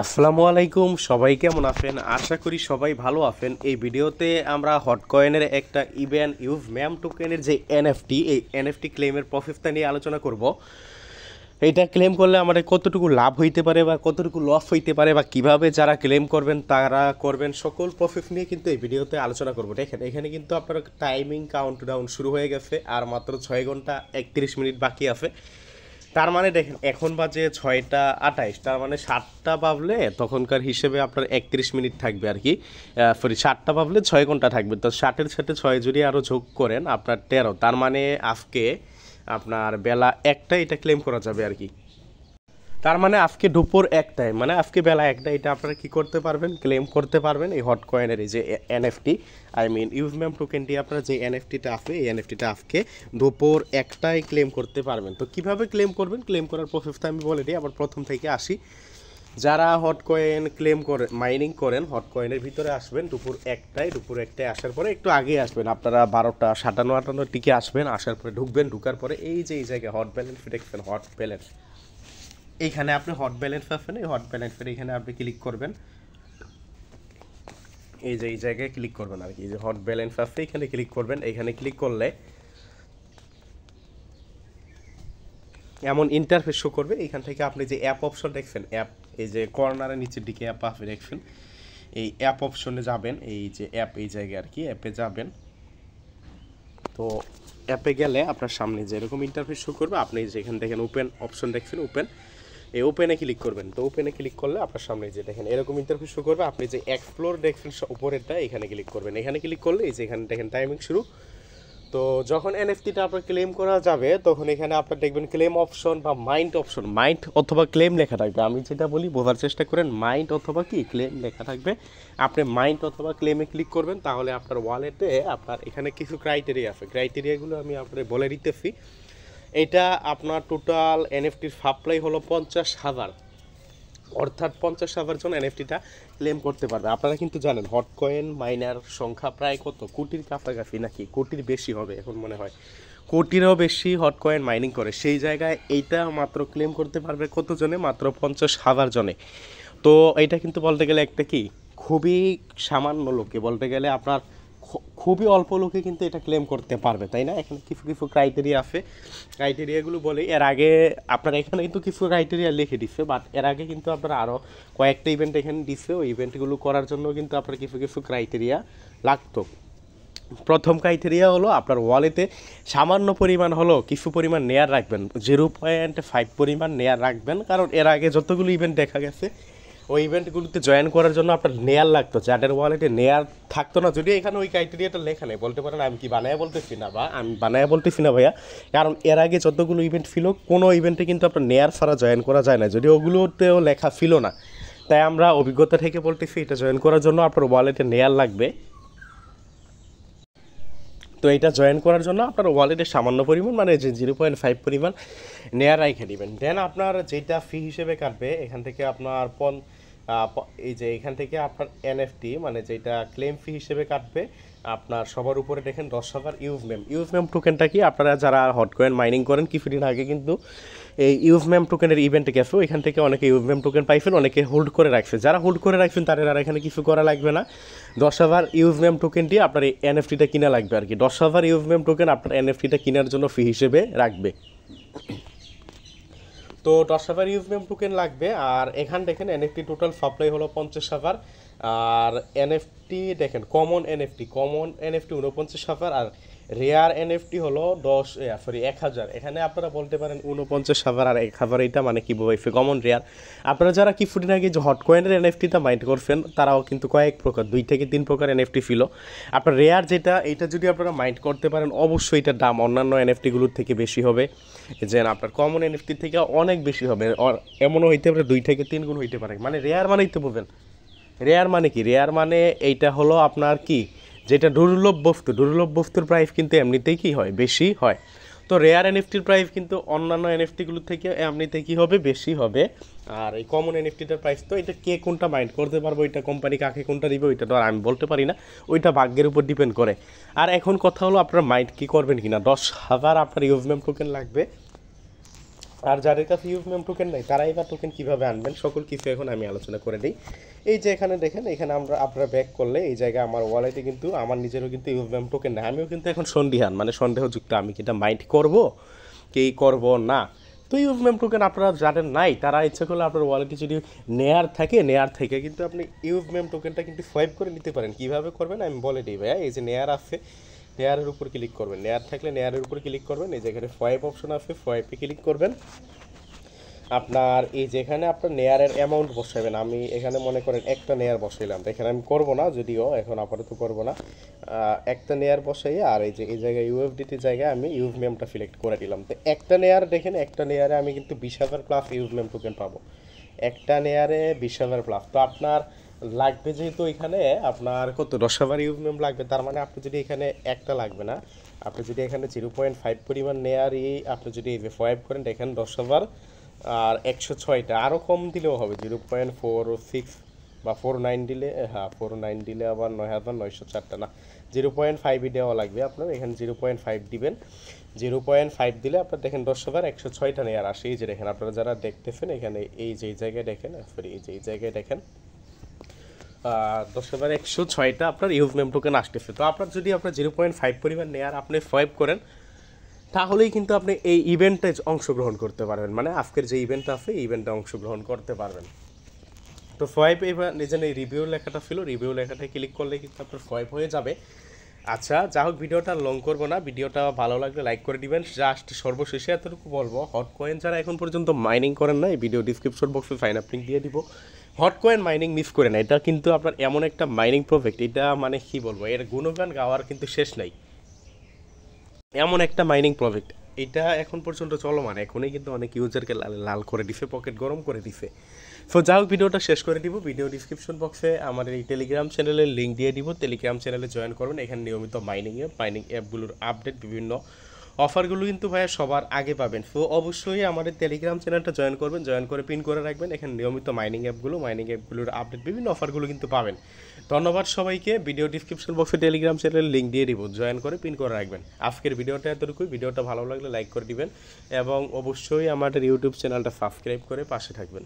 আসসালামু আলাইকুম, সবাই কেমন আছেন? আশা করি সবাই ভালো আছেন। এই ভিডিওতে আমরা হটকয়েনের একটা ইভেন ইউভ ম্যাম টোকেনের যে এনএফটি, এই এনএফটি ক্লেমের প্রসেসটা নিয়ে আলোচনা করব। এইটা ক্লেম করলে আমাদের কতটুকু লাভ হইতে পারে বা কতটুকু লস হইতে পারে বা কিভাবে যারা ক্লেম করবেন তারা করবেন, সকল প্রসেস নিয়ে কিন্তু এই ভিডিওতে আলোচনা করব। দেখেন, এখানে কিন্তু আপনার টাইমিং কাউন্টডাউন শুরু হয়ে গেছে আর মাত্র 6 ঘন্টা 31 মিনিট বাকি আছে। তার মানে দেখেন, এখন বাজে 6টা 28, তার মানে 7টা বাজলে তখনকার হিসেবে আপনার 31 মিনিট থাকবে আর কি। সরি, 7টা বাজলে 6 ঘন্টা থাকবে। তো 7-এর সাথে 6 যদি আরও যোগ করেন আপনার 13, তার মানে আজকে আপনার বেলা 1টায় এটা ক্লেম করা যাবে আর কি। তার মানে আজকে দুপুর 1টায়, মানে আজকে বেলা 1টায় এটা আপনারা কী করতে পারবেন, ক্লেম করতে পারবেন এই হট কয়েনের এই যে এনএফটি, আই মিন ইউজম্যাম টোকেনটি। আপনার যে এনএফটিটা আছে এই এনএফটিটা আজকে দুপুর 1টায় ক্লেম করতে পারবেন। তো কিভাবে ক্লেম করবেন, ক্লেম করার প্রসেসটা আমি বলে দিই। আবার প্রথম থেকে আসি। যারা হট কয়েন ক্লেম করে মাইনিং করেন, হট কয়েনের ভিতরে আসবেন দুপুর 1টায়। দুপুর 1টায় আসার পরে একটু আগে আসবেন, আপনারা 12টা 57-58 টিকে আসবেন। আসার পরে ঢুকবেন, ঢুকার পরে এই যে এই জায়গায় হট ব্যালেন্স দেখবেন, হট ব্যালেন্স, এইখানে আপনি হট ব্যালেন্স পাবেন। এই হট ব্যালেন্সের এখানে আপনি ক্লিক করবেন, এই যে এই জায়গায় ক্লিক করবেন আর কি। এই যে হট ব্যালেন্স আছে এখানে ক্লিক করবেন। এখানে ক্লিক করলে এমন ইন্টারফেস শো করবে। এখান থেকে আপনি যে অ্যাপ অপশন দেখছেন, অ্যাপ, এই যে কর্নারের নিচের দিকে অ্যাপ আপনি দেখছেন, এই অ্যাপ অপশনে যাবেন। এই যে অ্যাপ, এই জায়গায় আর কি অ্যাপে যাবেন। তো অ্যাপে গেলে আপনার সামনে যে এরকম ইন্টারফেস শো করবে। আপনি যেখান দেখেন ওপেন অপশন দেখছেন, ওপেন, এই ওপেনে ক্লিক করবেন। তো ওপেনে ক্লিক করলে আপনার সামনে যে দেখেন এরকম ইন্টারফেস শো করবে। আপনি যে এক্সপ্লোর দেখছেন উপরেরটা, এখানে ক্লিক করবেন। এখানে ক্লিক করলে এই যে এখানে দেখেন টাইমিং শুরু। তো যখন এনএফটিটা আপনার ক্লেম করা যাবে তখন এখানে আপনার দেখবেন ক্লেম অপশন বা মাইন্ড অপশন, মাইন্ড অথবা ক্লেম লেখা থাকবে। আমি যেটা বলি বোঝার চেষ্টা করেন, মাইন্ড অথবা কি ক্লেম লেখা থাকবে। আপনি মাইন্ড অথবা ক্লেমে ক্লিক করবেন, তাহলে আপনার ওয়ালেটে আপনার এখানে কিছু ক্রাইটেরিয়া আছে। ক্রাইটেরিয়াগুলো আমি আপনার বলে দিতেছি। এটা আপনার টোটাল এনএফটির সাপ্লাই হলো 50,000, অর্থাৎ 50,000 জন এনএফটিটা ক্লেম করতে পারবে। আপনারা কিন্তু জানেন হট কয়েন মাইনার সংখ্যা প্রায় কত, কোটির কাছাকাছি, নাকি কোটির বেশি হবে এখন মনে হয়, কোটিরও বেশি হট কয়েন মাইনিং করে। সেই জায়গায় এইটা মাত্র ক্লেম করতে পারবে কত জনে, মাত্র 50,000 জনে। তো এইটা কিন্তু বলতে গেলে একটা কি খুবই সামান্য লোকে, বলতে গেলে আপনার খুবই অল্প লোকে কিন্তু এটা ক্লেম করতে পারবে, তাই না? এখানে কিছু কিছু ক্রাইটেরিয়া আছে, ক্রাইটেরিয়াগুলো বলি। এর আগে আপনার এখানে কিন্তু কিছু ক্রাইটেরিয়া লিখে দিচ্ছে, বাট এর আগে কিন্তু আপনারা আরও কয়েকটা ইভেন্ট এখানে দিচ্ছে। ওই ইভেন্টগুলো করার জন্য কিন্তু আপনার কিছু কিছু ক্রাইটেরিয়া লাগতো। প্রথম ক্রাইটেরিয়া হলো আপনার ওয়ালেটে সামান্য পরিমাণ হলো কিছু পরিমাণ নেয়ার রাখবেন, 0.5 পরিমাণ নেয়ার রাখবেন। কারণ এর আগে যতগুলো ইভেন্ট দেখা গেছে ওই ইভেন্টগুলোতে জয়েন করার জন্য আপনার নেয়ার লাগতো, যাদের ওয়ালেটে নেয়ার থাকতো না। যদিও এখানে ওই ক্রাইটেরিয়াটা লেখা নেই, বলতে পারেন আমি কি বানায় বলতেছি না, বা আমি বানায় বলতেছি না ভাইয়া। কারণ এর আগে যতগুলো ইভেন্ট ছিল কোনো ইভেন্টে কিন্তু আপনার নেয়ার ছাড়া জয়েন করা যায় না, যদিও ওগুলোতেও লেখা ছিল না। তাই আমরা অভিজ্ঞতা থেকে বলতেছি এটা জয়েন করার জন্য আপনার ওয়ালেটে নেয়ার লাগবে। তো এটা জয়েন করার জন্য আপনার ওয়ালেটের সামান্য পরিমাণ, মানে যে 0.5 পরিমাণ নেয়ার রাইখে দিবেন। দেন আপনার যেটা ফি হিসেবে কাটবে এখান থেকে আপনার এই যে এখান থেকে আপনার এনএফটি, মানে যেটা ক্লেম ফি হিসেবে কাটবে আপনার সবার উপরে দেখেন 10,000 ইউজম্যাম টোকেনটা কি, আপনারা যারা হট কয়েন মাইনিং করেন কিছুদিন আগে কিন্তু এই ইউজম্যাম টোকেনের ইভেন্টে গেছে, এখান থেকে অনেকে ইউজম্যাম টোকেন পাইছেন, অনেকে হোল্ড করে রাখছে। যারা হোল্ড করে রাখছেন তাদের আর এখানে কিছু করা লাগবে না। 10,000 ইউজম্যাম টোকেনটি আপনার এই এনএফটিটা কিনা লাগবে আর কি। 10,000 ইউজম্যাম টোকেন আপনার এনএফটিটা কেনার জন্য ফি হিসেবে রাখবে। তো 10,000 ইউজম্যাম টোকেন লাগবে। আর এখান দেখেন এনএফটি টোটাল সাপ্লাই হলো 50,000। আর এনএফটি দেখেন কমন এনএফটি 49,000, আর রেয়ার এনএফটি হলো 1,000। এখানে আপনারা বলতে পারেন 49,000 আর 1,000, এইটা মানে কি বলছে কমন রেয়ার। আপনারা যারা কিছুদিন আগে যে হট কয়েনের এনএফটিটা মাইন্ড করছেন তারাও কিন্তু কয়েক প্রকার, 2 থেকে 3 প্রকার এনএফটি ছিল। আপনার রেয়ার যেটা, এইটা যদি আপনারা মাইন্ড করতে পারেন অবশ্যই এটার দাম অন্যান্য এনএফটিগুলোর থেকে বেশি হবে, যে আপনার কমন এনএফটি থেকে অনেক বেশি হবে। এমনও হইতে পারে 2 থেকে 3 গুণ হইতে পারে। মানে রেয়ার মানেই তো বলবেন, রেয়ার মানে কি? রেয়ার মানে এইটা হলো আপনার কি, যেটা দুর্লভ বস্তু, দুর্লভ বস্তুর প্রাইস কিন্তু এমনিতেই কি হয়, বেশি হয়। তো রেয়ার এনএফটির প্রাইস কিন্তু অন্যান্য এনএফটিগুলোর থেকে এমনিতে কি হবে, বেশি হবে। আর এই কমন এনএফটিটার প্রাইস, তো এটা কে কোনটা মাইন্ড করতে পারবো, এটা কোম্পানি কাকে কোনটা দিবে ওইটা তো আর আমি বলতে পারি না, ওইটা ভাগ্যের উপর ডিপেন্ড করে। আর এখন কথা হলো আপনার মাইন্ড কি করবেন কিনা। 10,000 আপনার ইউজম্যাম টোকেন লাগবে। আর যাদের কাছে ইউভমেম টোকেন নেই তারাই বা টোকেন কীভাবে আনবেন সকল কিছু এখন আমি আলোচনা করে দিই। এই যে এখানে দেখেন, এখানে আপনারা ব্যাক করলে এই জায়গায় আমার ওয়ালেটে কিন্তু আমার নিজেরও কিন্তু ইউভমেম টোকেন নেই। আমিও কিন্তু এখন সন্দিহান, মানে সন্দেহযুক্ত, আমি কি এটা মাইন্ড করবো কি করব না। তো ইউভমেম টোকেন আপনারা যাদের নাই তারা ইচ্ছা করলে আপনার ওয়ালেটে যদি নেয়ার থেকে কিন্তু আপনি ইউভমেম টোকেনটা কিন্তু সোয়াইপ করে নিতে পারেন। কীভাবে করবেন আমি বলে দিই ভাইয়া। এই যে নেয়ার আছে, নেয়ারের উপর ক্লিক করবেন, নেয়ার থাকলে নেয়ারের উপর ক্লিক করবেন, এই যে এখানে সোয়াইপ অপশন আছে, সোয়াইপে ক্লিক করবেন। আপনার এই যেখানে আপনার নেয়ারের অ্যামাউন্ট বসাবেন, আমি এখানে মনে করেন একটা নেয়ার বসাইলাম, এখানে আমি করবো না, যদিও এখন আপাতত করবো না। একটা নেয়ার বসাই আর এই যে এই জায়গায় ইউএফডিটি জায়গায় আমি ইউভমেমটা সিলেক্ট করে দিলাম। তো একটা নেয়ার দেখেন, একটা নেয়ারে আমি কিন্তু 20,000 প্লাস ইউভমেম টোকেন পাবো, একটা নেয়ারে 20,000 প্লাস। তো আপনার লাগবে যেহেতু এখানে আপনার কত 10,000 ইউভমেম লাগবে, তার মানে আপনি যদি এখানে একটা লাগবে না, আপনি যদি এখানে 0.5 পরিমাণ নেয়ারই আপনি যদি এই যে 5 করেন দেখেন 10,000 আর 106টা, আরও কম দিলেও হবে, 0.46 বা 49 দিলে, হ্যাঁ 49 দিলে আবার 9,904টা না, 0.5ই দেওয়া লাগবে আপনার। এখানে 0.5 দিবেন, 0.5 দিলে আপনার দেখেন 10,106টা নেয়ার আসে। এই যে দেখেন আপনারা যারা দেখতেছেন এখানে এই যে জায়গায় দেখেন, সরি এই যে এই জায়গায় দেখেন 10,106টা আপনার ইউভমেম টোকেন আসতেছে। তো আপনার যদি আপনার 0.5 পরিমাণ নেয়ার আপনি সোয়াইপ করেন তাহলেই কিন্তু আপনি এই ইভেন্টে অংশগ্রহণ করতে পারবেন, মানে আজকের যে ইভেন্টটা আছে এই ইভেন্টে অংশগ্রহণ করতে পারবেন। তো সোয়াইপ এবার নিজের এই রিভিউ লেখাটা ছিল, রিভিউ লেখাটায় ক্লিক করলে কিন্তু আপনার সোয়াইপ হয়ে যাবে। আচ্ছা যা হোক, ভিডিওটা লং করবো না, ভিডিওটা ভালো লাগলে লাইক করে দিবেন। জাস্ট সর্বশেষে এতটুকু বলবো, হট কয়েন যারা এখন পর্যন্ত মাইনিং করেন না, এই ভিডিও ডিসক্রিপশন বক্সে সাইন আপ লিঙ্ক দিয়ে দিব। হট কয়েন মাইনিং মিস করে না, এটা কিন্তু আপনার এমন একটা মাইনিং প্রজেক্ট, এটা মানে কি বলবো, এর গুণগান গাওয়ার কিন্তু শেষ নাই। এমন একটা মাইনিং প্রজেক্ট, এটা এখন পর্যন্ত চলমান, এখনই কিন্তু অনেক ইউজারকে লাল করে দিছে, পকেট গরম করে দিছে। সো যাই হোক, ভিডিওটা শেষ করে দিব। ভিডিও ডিসক্রিপশন বক্সে আমাদের এই টেলিগ্রাম চ্যানেলের লিঙ্ক দিয়ে দিব, টেলিগ্রাম চ্যানেলে জয়েন করবেন। এখানে নিয়মিত মাইনিং অ্যাপগুলোর আপডেট, বিভিন্ন অফারগুলো কিন্তু ভাইয়া সবার আগে পাবেন। সো অবশ্যই আমাদের টেলিগ্রাম চ্যানেলটা জয়েন করবেন, জয়েন করে পিন করে রাখবেন। এখানে নিয়মিত মাইনিং অ্যাপগুলোর আপডেট, বিভিন্ন অফারগুলো কিন্তু পাবেন। ধন্যবাদ সবাইকে। ভিডিও ডিসক্রিপশন বক্সে টেলিগ্রাম চ্যানেলের লিঙ্ক দিয়ে দিব, জয়েন করে পিন করে রাখবেন। আজকের ভিডিওটা এতটুকুই। ভিডিওটা ভালো লাগলে লাইক করে দিবেন এবং অবশ্যই আমাদের ইউটিউব চ্যানেলটা সাবস্ক্রাইব করে পাশে থাকবেন।